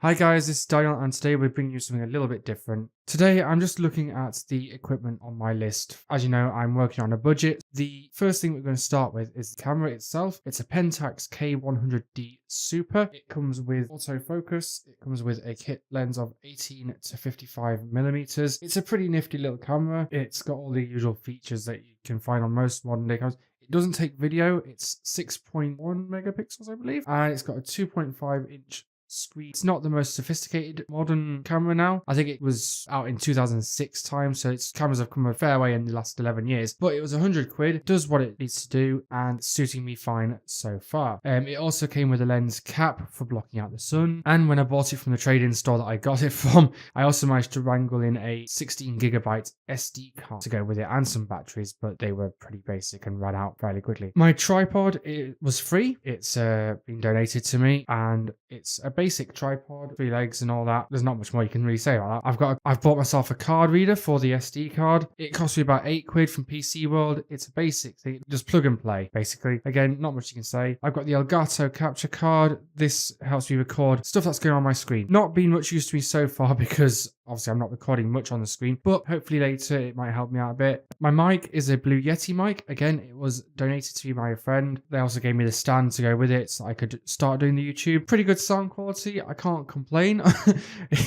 Hi guys, this is Daniel and today we're bringing you something a little bit different. Today I'm just looking at the equipment on my list. As you know, I'm working on a budget. The first thing we're going to start with is the camera itself. It's a Pentax K100D Super. It comes with autofocus. It comes with a kit lens of 18 to 55 millimeters. It's a pretty nifty little camera. It's got all the usual features that you can find on most modern day cameras. It doesn't take video. It's 6.1 megapixels, I believe. And it's got a 2.5 inch screen. It's not the most sophisticated modern camera now. I think it was out in 2006 time, so its cameras have come a fair way in the last 11 years. But it was 100 quid. It does what it needs to do and it's suiting me fine so far. It also came with a lens cap for blocking out the sun. And when I bought it from the trade-in store that I got it from, I also managed to wrangle in a 16 gigabyte SD card to go with it and some batteries, but they were pretty basic and ran out fairly quickly. My tripod, it was free. It's been donated to me and it's a basic tripod, 3 legs and all that. There's not much more you can really say about that. I've bought myself a card reader for the SD card. It cost me about 8 quid from PC World. It's a basic thing, just plug and play, basically. Again, not much you can say. I've got the Elgato capture card. This helps me record stuff that's going on my screen. Not been much use to me so far because obviously I'm not recording much on the screen, but hopefully later it might help me out a bit. My mic is a Blue Yeti mic. Again, it was donated to me by a friend. They also gave me the stand to go with it so I could start doing the YouTube. Pretty good sound quality. I can't complain.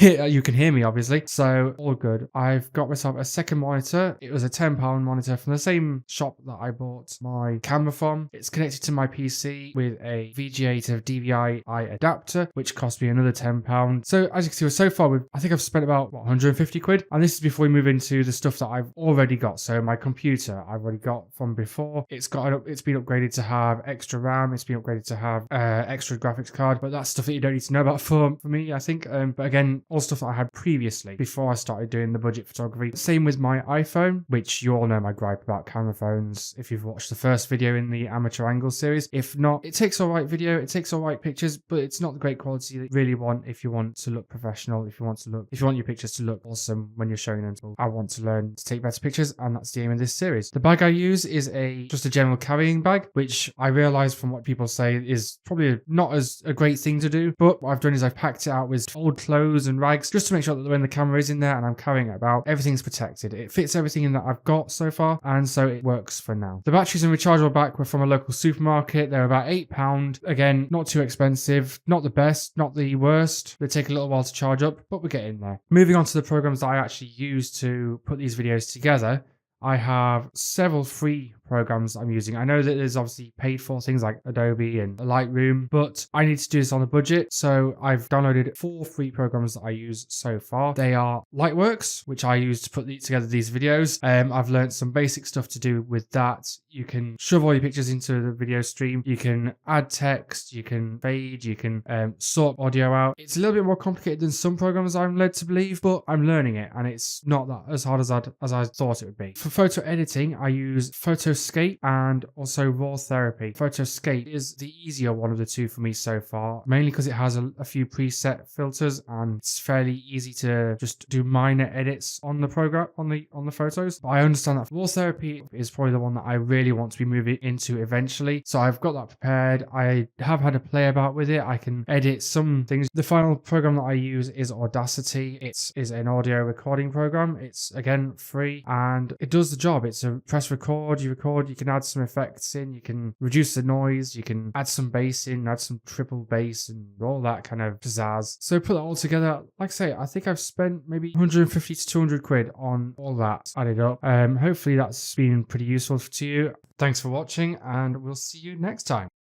You can hear me obviously, so all good. I've got myself a second monitor. It was a £10 monitor from the same shop that I bought my camera from. It's connected to my PC with a VGA to DVI-I adapter, which cost me another £10. So as you can see, so far I think I've spent about 150 quid, and this is before we move into the stuff that I've already got. So my computer I've already got from before. It's been upgraded to have extra RAM. It's been upgraded to have extra graphics card, but that's stuff that you don't need to know about for me, I think. But again, all stuff that I had previously before I started doing the budget photography. Same with my iPhone, which you all know my gripe about camera phones if you've watched the first video in the amateur angle series. If not, it takes all right video, it takes all right pictures, but it's not the great quality that you really want if you want to look professional, if you want your pictures to look awesome when you're showing them. So I want to learn to take better pictures, and that's the aim of this series. The bag I use is just a general carrying bag, which I realize from what people say is probably not as a great thing to do, but what I've done is I've packed it out with old clothes and rags just to make sure that when the camera is in there and I'm carrying it about, everything's protected. It fits everything in that I've got so far, and so it works for now. The batteries and rechargeable back were from a local supermarket. They're about £8. Again, not too expensive, not the best, not the worst. They take a little while to charge up, but we're getting there. Moving on to the programs that I actually use to put these videos together, I have several free programs I'm using. I know that there's obviously paid for things like Adobe and Lightroom, but I need to do this on a budget, so I've downloaded 4 free programs that I use so far. They are Lightworks, which I use to put together these videos. I've learned some basic stuff to do with that. You can shove all your pictures into the video stream, you can add text, you can fade, you can sort audio out. It's a little bit more complicated than some programs I'm led to believe, but I'm learning it, and it's not that as hard as I thought it would be. For photo editing, I use Photoscape and also Raw Therapy. Photoscape is the easier one of the two for me so far, mainly because it has a few preset filters and it's fairly easy to just do minor edits on the program, on the photos. But I understand that Raw Therapy is probably the one that I really want to be moving into eventually, so I've got that prepared. I have had a play about with it. I can edit some things. The final program that I use is Audacity. It is an audio recording program. It's again free and it does the job. It's a press record, you record, you can add some effects in, you can reduce the noise, you can add some bass in, add some triple bass and all that kind of pizzazz. So put that all together, like I say, I think I've spent maybe 150 to 200 quid on all that added up. Hopefully that's been pretty useful to you. Thanks for watching and we'll see you next time.